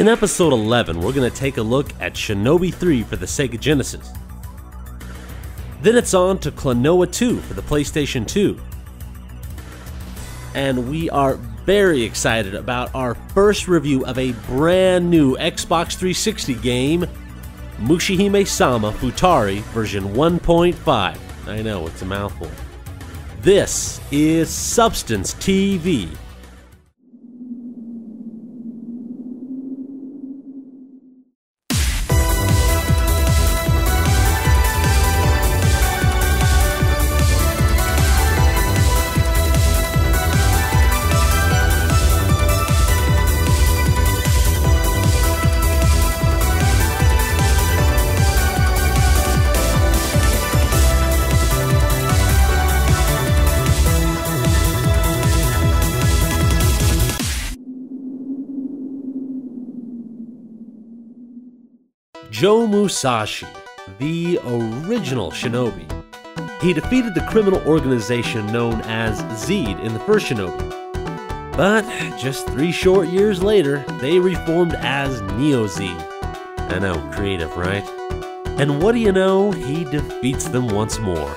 In episode 11, we're going to take a look at Shinobi III for the Sega Genesis. Then it's on to Klonoa 2 for the PlayStation 2. And we are very excited about our first review of a brand new Xbox 360 game, Mushi Hemasama Futari version 1.5. I know, it's a mouthful. This is Substance TV. Joe Musashi, the original Shinobi. He defeated the criminal organization known as Zed in the first Shinobi. But just 3 short years later, they reformed as Neo-Zed. I know, creative, right? And what do you know, he defeats them once more.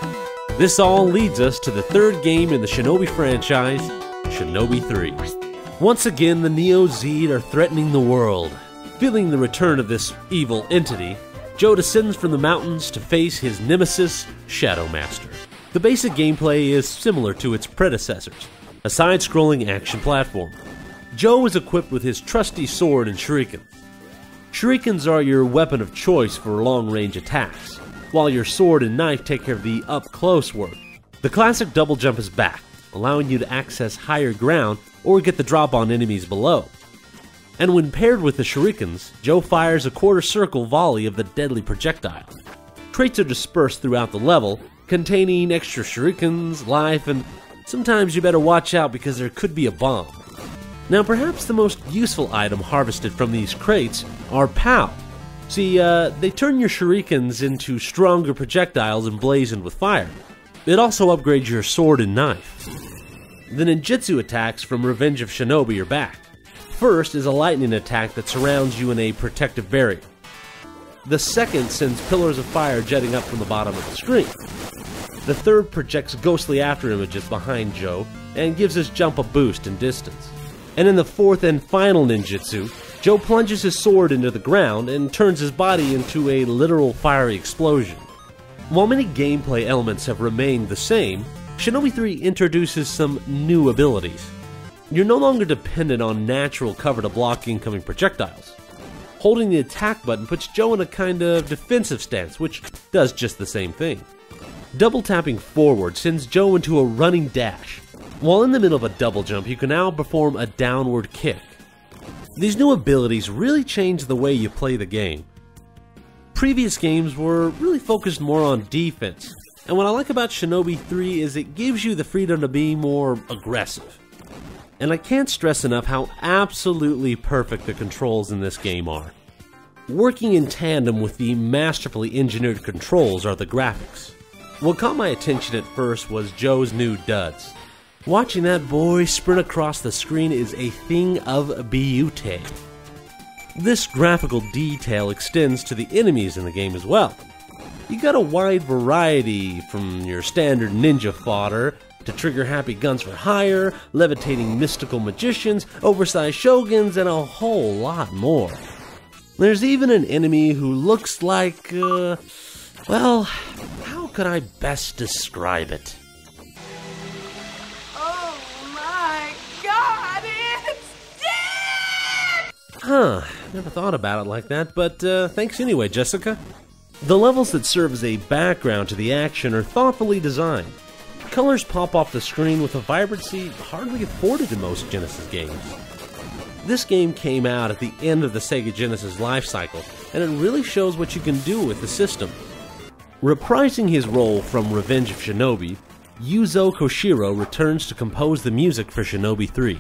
This all leads us to the 3rd game in the Shinobi franchise, Shinobi III. Once again, the Neo-Zed are threatening the world. Feeling the return of this evil entity, Joe descends from the mountains to face his nemesis, Shadow Master. The basic gameplay is similar to its predecessors, a side-scrolling action platform. Joe is equipped with his trusty sword and shurikens. Shurikens are your weapon of choice for long-range attacks, while your sword and knife take care of the up-close work. The classic double jump is back, allowing you to access higher ground or get the drop on enemies below. And when paired with the shurikens, Joe fires a quarter-circle volley of the deadly projectile. Traits are dispersed throughout the level, containing extra shurikens, life, and sometimes you better watch out because there could be a bomb. Now perhaps the most useful item harvested from these crates are POW. See, they turn your shurikens into stronger projectiles emblazoned with fire. It also upgrades your sword and knife. The ninjutsu attacks from Revenge of Shinobi are back. First is a lightning attack that surrounds you in a protective barrier. The second sends pillars of fire jetting up from the bottom of the screen. The third projects ghostly after images behind Joe and gives his jump a boost in distance. And in the 4th and final ninjutsu, Joe plunges his sword into the ground and turns his body into a literal fiery explosion. While many gameplay elements have remained the same, Shinobi 3 introduces some new abilities. You're no longer dependent on natural cover to block incoming projectiles. Holding the attack button puts Joe in a kind of defensive stance, which does just the same thing. Double tapping forward sends Joe into a running dash. While in the middle of a double jump, you can now perform a downward kick. These new abilities really change the way you play the game. Previous games were really focused more on defense, and what I like about Shinobi 3 is it gives you the freedom to be more aggressive. And I can't stress enough how absolutely perfect the controls in this game are. Working in tandem with the masterfully engineered controls are the graphics. What caught my attention at first was Joe's new duds. Watching that boy sprint across the screen is a thing of beauty. This graphical detail extends to the enemies in the game as well. You got a wide variety from your standard ninja fodder to trigger-happy guns for hire, levitating mystical magicians, oversized shoguns, and a whole lot more. There's even an enemy who looks like, well, how could I best describe it? Oh my god, it's dead! Huh, never thought about it like that, but thanks anyway, Jessica. The levels that serve as a background to the action are thoughtfully designed. Colors pop off the screen with a vibrancy hardly afforded in most Genesis games. This game came out at the end of the Sega Genesis life cycle, and it really shows what you can do with the system. Reprising his role from Revenge of Shinobi, Yuzo Koshiro returns to compose the music for Shinobi 3.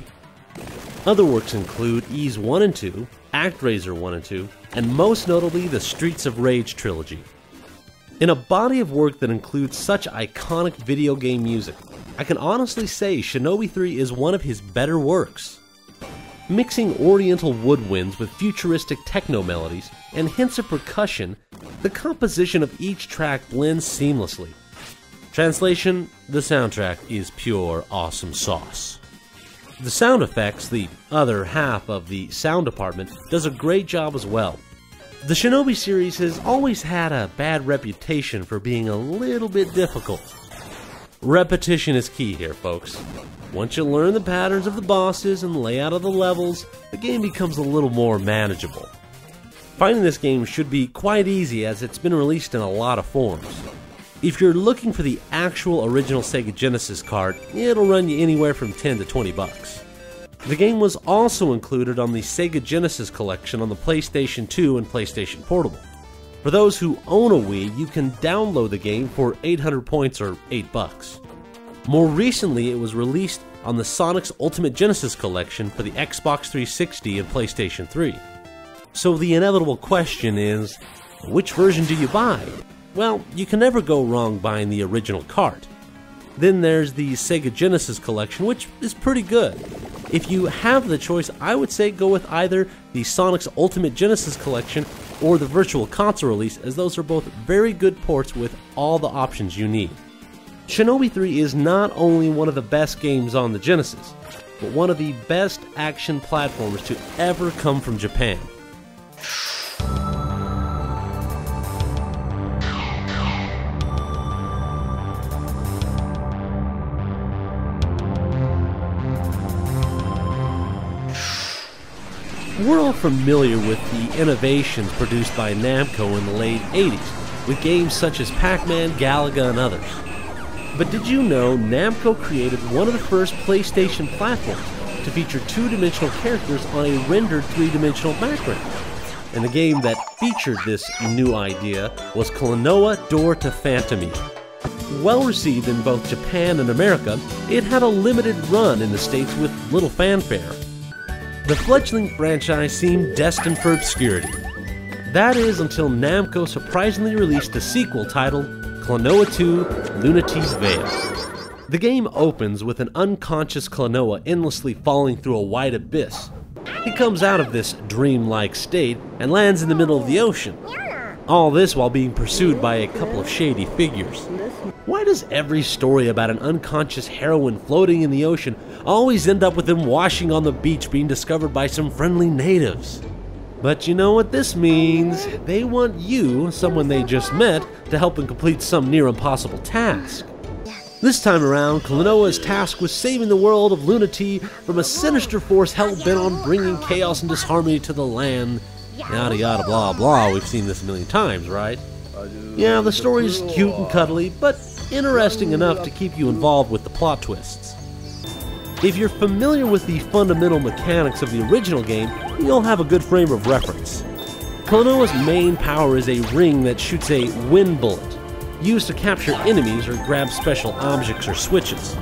Other works include Ys 1 and 2, ActRaiser 1 and 2, and most notably the Streets of Rage trilogy. In a body of work that includes such iconic video game music, I can honestly say Shinobi 3 is one of his better works. Mixing oriental woodwinds with futuristic techno melodies and hints of percussion, the composition of each track blends seamlessly. Translation: the soundtrack is pure awesome sauce. The sound effects, the other half of the sound department, does a great job as well. The Shinobi series has always had a bad reputation for being a little bit difficult. Repetition is key here, folks. Once you learn the patterns of the bosses and layout of the levels, the game becomes a little more manageable. Finding this game should be quite easy as it's been released in a lot of forms. If you're looking for the actual original Sega Genesis card, it'll run you anywhere from 10 to 20 bucks. The game was also included on the Sega Genesis collection on the PlayStation 2 and PlayStation Portable. For those who own a Wii, you can download the game for 800 points or 8 bucks. More recently, it was released on the Sonic's Ultimate Genesis collection for the Xbox 360 and PlayStation 3. So the inevitable question is, which version do you buy? Well, you can never go wrong buying the original cart. Then there's the Sega Genesis collection, which is pretty good. If you have the choice, I would say go with either the Sonic's Ultimate Genesis collection or the Virtual Console release, as those are both very good ports with all the options you need. Shinobi 3 is not only one of the best games on the Genesis, but one of the best action platformers to ever come from Japan. We're all familiar with the innovations produced by Namco in the late 80s, with games such as Pac-Man, Galaga, and others. But did you know Namco created one of the first PlayStation platforms to feature two-dimensional characters on a rendered three-dimensional background? And the game that featured this new idea was Klonoa Door to Phantomy. Well received in both Japan and America, it had a limited run in the States with little fanfare. The fledgling franchise seemed destined for obscurity. That is until Namco surprisingly released a sequel titled Klonoa II: Lunity's Veil. The game opens with an unconscious Klonoa endlessly falling through a wide abyss. He comes out of this dreamlike state and lands in the middle of the ocean. All this while being pursued by a couple of shady figures. Why does every story about an unconscious heroine floating in the ocean always end up with him washing on the beach being discovered by some friendly natives? But you know what this means. They want you, someone they just met, to help them complete some near impossible task. This time around, Klonoa is tasked with saving the world of Lunity from a sinister force hell-bent on bringing chaos and disharmony to the land. Yada yada blah blah, we've seen this a million times, right? Yeah, the story's cute and cuddly, but interesting enough to keep you involved with the plot twists. If you're familiar with the fundamental mechanics of the original game, you'll have a good frame of reference. Klonoa's main power is a ring that shoots a wind bullet, used to capture enemies or grab special objects or switches.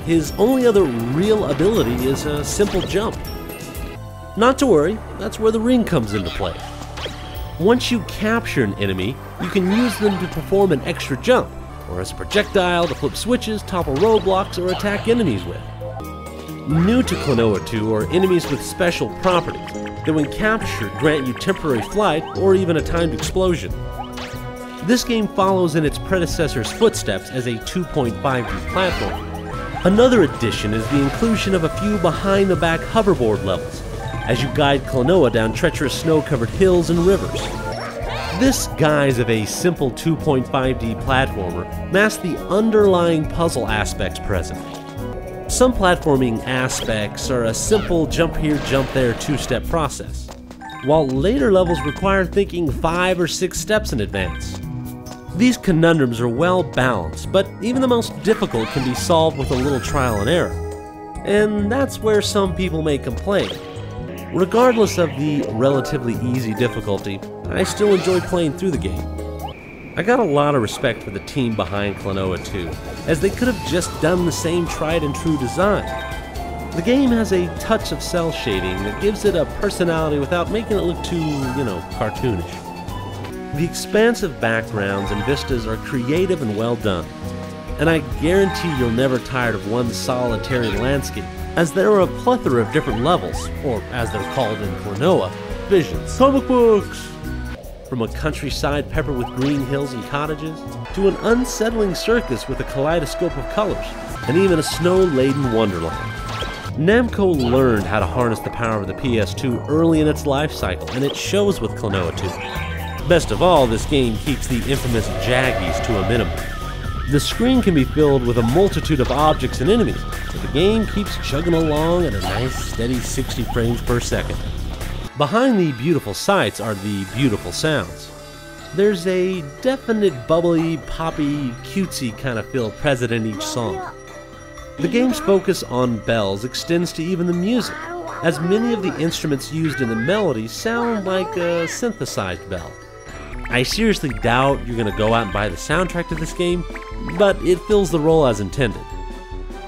His only other real ability is a simple jump. Not to worry, that's where the ring comes into play. Once you capture an enemy, you can use them to perform an extra jump, or as a projectile to flip switches, topple roadblocks, or attack enemies with. New to Klonoa 2 are enemies with special properties that when captured grant you temporary flight or even a timed explosion. This game follows in its predecessor's footsteps as a 2.5D platform. Another addition is the inclusion of a few behind-the-back hoverboard levels, as you guide Klonoa down treacherous snow-covered hills and rivers. This guise of a simple 2.5D platformer masks the underlying puzzle aspects present. Some platforming aspects are a simple jump here, jump there two-step process, while later levels require thinking 5 or 6 steps in advance. These conundrums are well balanced, but even the most difficult can be solved with a little trial and error. And that's where some people may complain. Regardless of the relatively easy difficulty, I still enjoyed playing through the game. I got a lot of respect for the team behind Klonoa 2, as they could have just done the same tried and true design. The game has a touch of cel shading that gives it a personality without making it look too, cartoonish. The expansive backgrounds and vistas are creative and well done, and I guarantee you'll never tire of one solitary landscape, as there are a plethora of different levels, or as they're called in Klonoa, visions. Comic books! From a countryside peppered with green hills and cottages, to an unsettling circus with a kaleidoscope of colors, and even a snow-laden wonderland. Namco learned how to harness the power of the PS2 early in its life cycle, and it shows with Klonoa 2. Best of all, this game keeps the infamous jaggies to a minimum. The screen can be filled with a multitude of objects and enemies, but the game keeps chugging along at a nice steady 60 frames per second. Behind the beautiful sights are the beautiful sounds. There's a definite bubbly, poppy, cutesy kind of feel present in each song. The game's focus on bells extends to even the music, as many of the instruments used in the melody sound like a synthesized bell. I seriously doubt you're going to go out and buy the soundtrack to this game, but it fills the role as intended.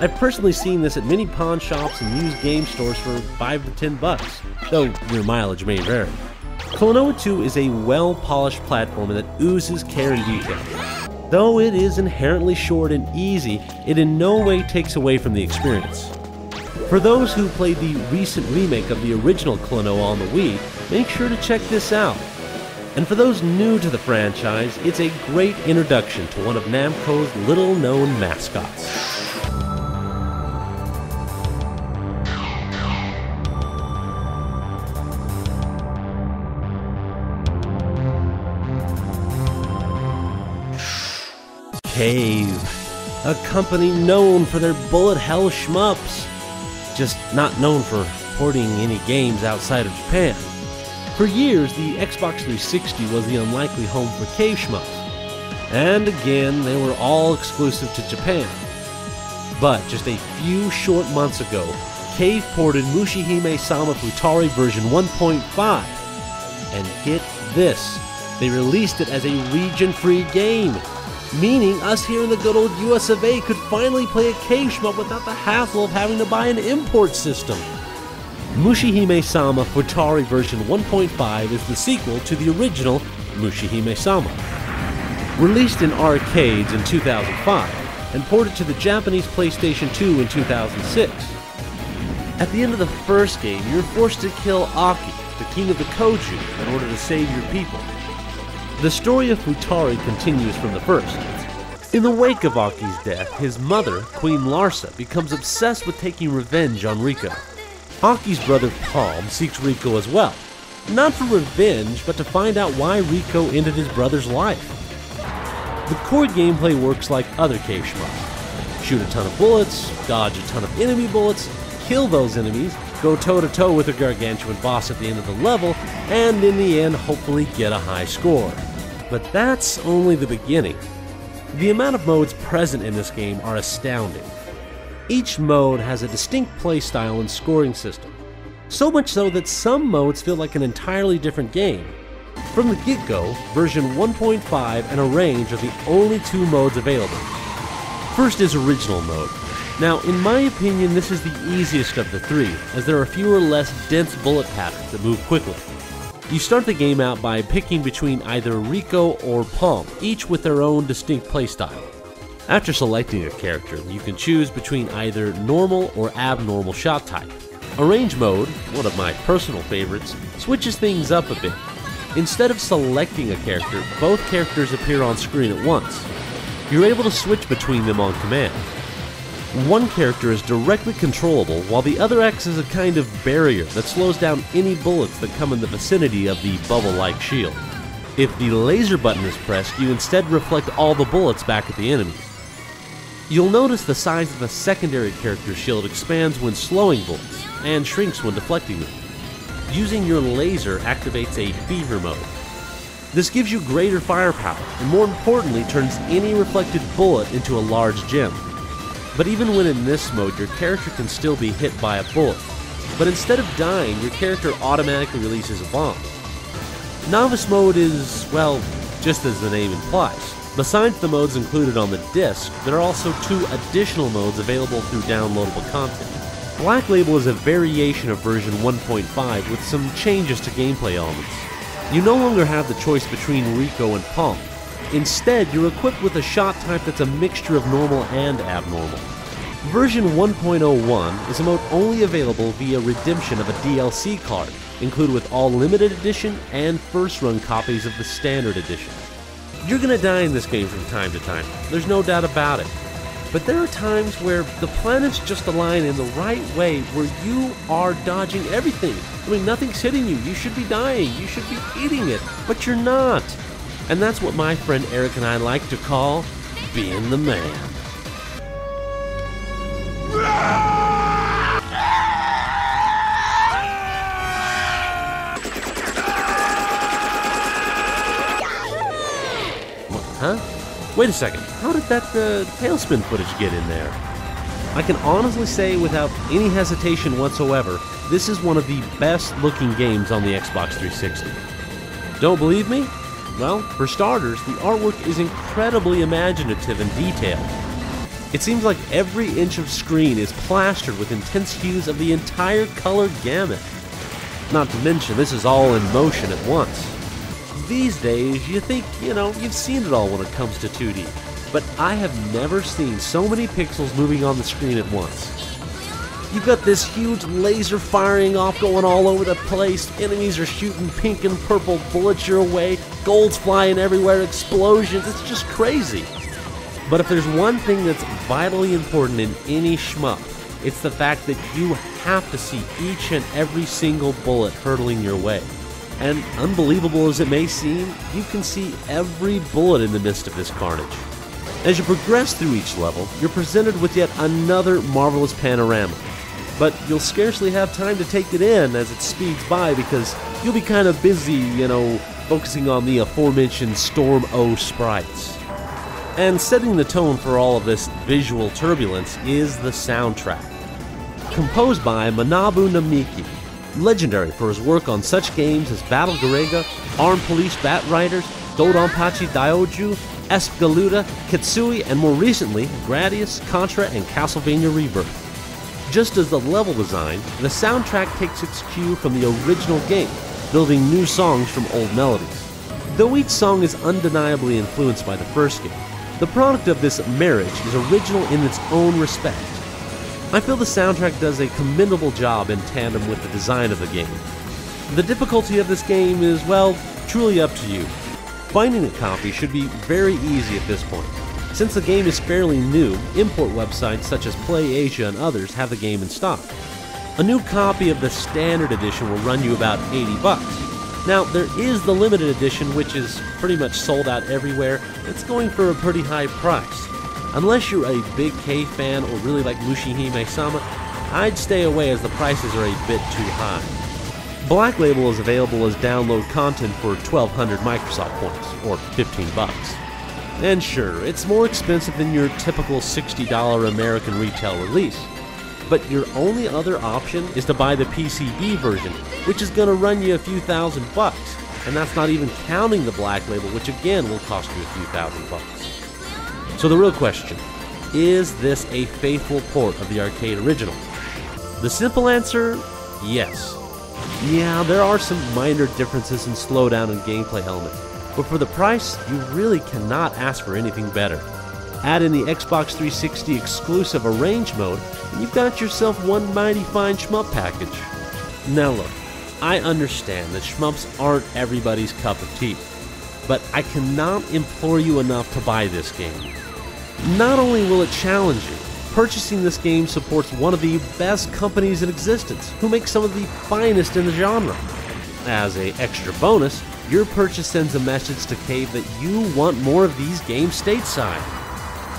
I've personally seen this at many pawn shops and used game stores for $5 to $10, though your mileage may vary. Klonoa 2 is a well-polished platformer that oozes care and detail. Though it is inherently short and easy, it in no way takes away from the experience. For those who played the recent remake of the original Klonoa on the Wii, make sure to check this out. And for those new to the franchise, it's a great introduction to one of Namco's little-known mascots. Cave, a company known for their bullet hell shmups, just not known for porting any games outside of Japan. For years, the Xbox 360 was the unlikely home for Cave shmups, and again, they were all exclusive to Japan. But just a few short months ago, Cave ported Mushi Hemasama Futari version 1.5, and get this, they released it as a region-free game, meaning us here in the good old US of A could finally play a Cave shmup without the hassle of having to buy an import system. Mushi Hemasama Futari version 1.5 is the sequel to the original Mushi Hemasama. Released in arcades in 2005 and ported to the Japanese PlayStation 2 in 2006. At the end of the first game, you're forced to kill Aki, the king of the Koju, in order to save your people. The story of Futari continues from the first. In the wake of Aki's death, his mother, Queen Larsa, becomes obsessed with taking revenge on Riko. Aki's brother Palm seeks Riko as well, not for revenge, but to find out why Riko ended his brother's life. The core gameplay works like other Cave shmups. Shoot a ton of bullets, dodge a ton of enemy bullets, kill those enemies, go toe-to-toe with a gargantuan boss at the end of the level, and in the end hopefully get a high score. But that's only the beginning. The amount of modes present in this game are astounding. Each mode has a distinct playstyle and scoring system, so much so that some modes feel like an entirely different game. From the get-go, version 1.5 and Arrange are the only two modes available. First is Original Mode. Now, in my opinion, this is the easiest of the three, as there are fewer less dense bullet patterns that move quickly. You start the game out by picking between either Riko or Palm, each with their own distinct playstyle. After selecting a character, you can choose between either normal or abnormal shot type. Arrange mode, one of my personal favorites, switches things up a bit. Instead of selecting a character, both characters appear on screen at once. You're able to switch between them on command. One character is directly controllable, while the other acts as a kind of barrier that slows down any bullets that come in the vicinity of the bubble-like shield. If the laser button is pressed, you instead reflect all the bullets back at the enemies. You'll notice the size of the secondary character's shield expands when slowing bullets, and shrinks when deflecting them. Using your laser activates a fever mode. This gives you greater firepower, and more importantly turns any reflected bullet into a large gem. But even when in this mode, your character can still be hit by a bullet. But instead of dying, your character automatically releases a bomb. Novice mode is, well, just as the name implies. Besides the modes included on the disc, there are also 2 additional modes available through downloadable content. Black Label is a variation of version 1.5 with some changes to gameplay elements. You no longer have the choice between Riko and Palm. Instead, you're equipped with a shot type that's a mixture of normal and abnormal. Version 1.01 is a mode only available via redemption of a DLC card, included with all limited edition and first run copies of the standard edition. You're gonna die in this game from time to time, there's no doubt about it. But there are times where the planets just align in the right way where you are dodging everything. I mean, nothing's hitting you, you should be dying, you should be eating it, but you're not. And that's what my friend Eric and I like to call being the man. Huh? Wait a second, how did that tailspin footage get in there? I can honestly say without any hesitation whatsoever, this is one of the best looking games on the Xbox 360. Don't believe me? Well, for starters, the artwork is incredibly imaginative and detailed. It seems like every inch of screen is plastered with intense hues of the entire color gamut. Not to mention, this is all in motion at once. These days, you think, you've seen it all when it comes to 2D, but I have never seen so many pixels moving on the screen at once. You've got this huge laser firing off going all over the place, enemies are shooting pink and purple bullets your way, gold's flying everywhere, explosions, it's just crazy. But if there's one thing that's vitally important in any shmup, it's the fact that you have to see each and every single bullet hurtling your way. And unbelievable as it may seem, you can see every bullet in the midst of this carnage. As you progress through each level, you're presented with yet another marvelous panorama. But you'll scarcely have time to take it in as it speeds by because you'll be kind of busy, focusing on the aforementioned Storm O sprites. And setting the tone for all of this visual turbulence is the soundtrack. Composed by Manabu Namiki, legendary for his work on such games as Battle Garega, Armed Police Batriders, Dodonpachi Daioju, Espgaluda, Kitsui, and more recently, Gradius, Contra, and Castlevania Rebirth. Just as the level design, the soundtrack takes its cue from the original game, building new songs from old melodies. Though each song is undeniably influenced by the first game, the product of this marriage is original in its own respect. I feel the soundtrack does a commendable job in tandem with the design of the game. The difficulty of this game is, well, truly up to you. Finding a copy should be very easy at this point. Since the game is fairly new, import websites such as PlayAsia and others have the game in stock. A new copy of the standard edition will run you about $80. Now, there is the limited edition, which is pretty much sold out everywhere. It's going for a pretty high price. Unless you're a big K fan or really like Mushi Hemasama, I'd stay away as the prices are a bit too high. Black Label is available as download content for 1,200 Microsoft points, or $15. And sure, it's more expensive than your typical $60 American retail release. But your only other option is to buy the PCB version, which is going to run you a few $1,000s, and that's not even counting the Black Label, which again will cost you a few $1,000s. So the real question, is this a faithful port of the arcade original? The simple answer, yes. Yeah, there are some minor differences in slowdown and gameplay elements, but for the price, you really cannot ask for anything better. Add in the Xbox 360 exclusive Arrange mode, and you've got yourself one mighty fine shmup package. Now look, I understand that shmups aren't everybody's cup of tea, but I cannot implore you enough to buy this game. Not only will it challenge you, purchasing this game supports one of the best companies in existence, who make some of the finest in the genre. As an extra bonus, your purchase sends a message to Cave that you want more of these games stateside.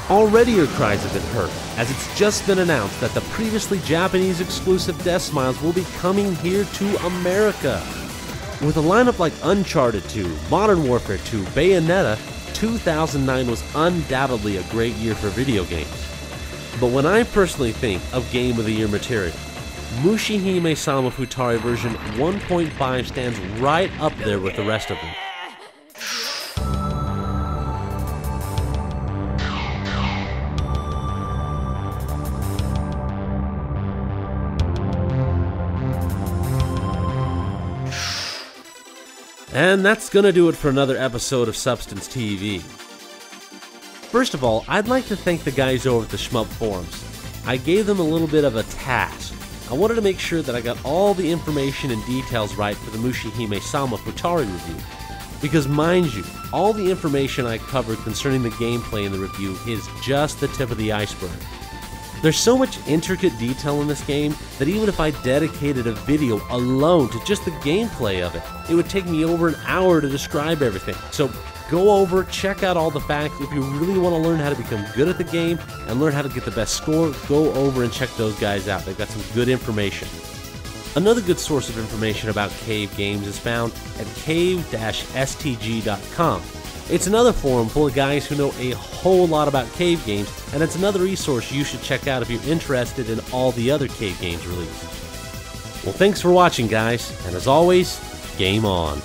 Already your cries have been heard, as it's just been announced that the previously Japanese exclusive Death Smiles will be coming here to America. With a lineup like Uncharted 2, Modern Warfare 2, Bayonetta, 2009 was undoubtedly a great year for video games. But when I personally think of Game of the Year material, Mushi Hemasama Futari version 1.5 stands right up there with the rest of them. And that's gonna do it for another episode of Substance TV. First of all, I'd like to thank the guys over at the Shmup forums. I gave them a little bit of a task. I wanted to make sure that I got all the information and details right for the Mushi Hemasama Futari review. Because mind you, all the information I covered concerning the gameplay in the review is just the tip of the iceberg. There's so much intricate detail in this game that even if I dedicated a video alone to just the gameplay of it, it would take me over an hour to describe everything. So go over, check out all the facts. If you really want to learn how to become good at the game and learn how to get the best score, go over and check those guys out. They've got some good information. Another good source of information about cave games is found at cave-stg.com. It's another forum full of guys who know a whole lot about cave games, and it's another resource you should check out if you're interested in all the other cave games released. Well, thanks for watching, guys, and as always, game on.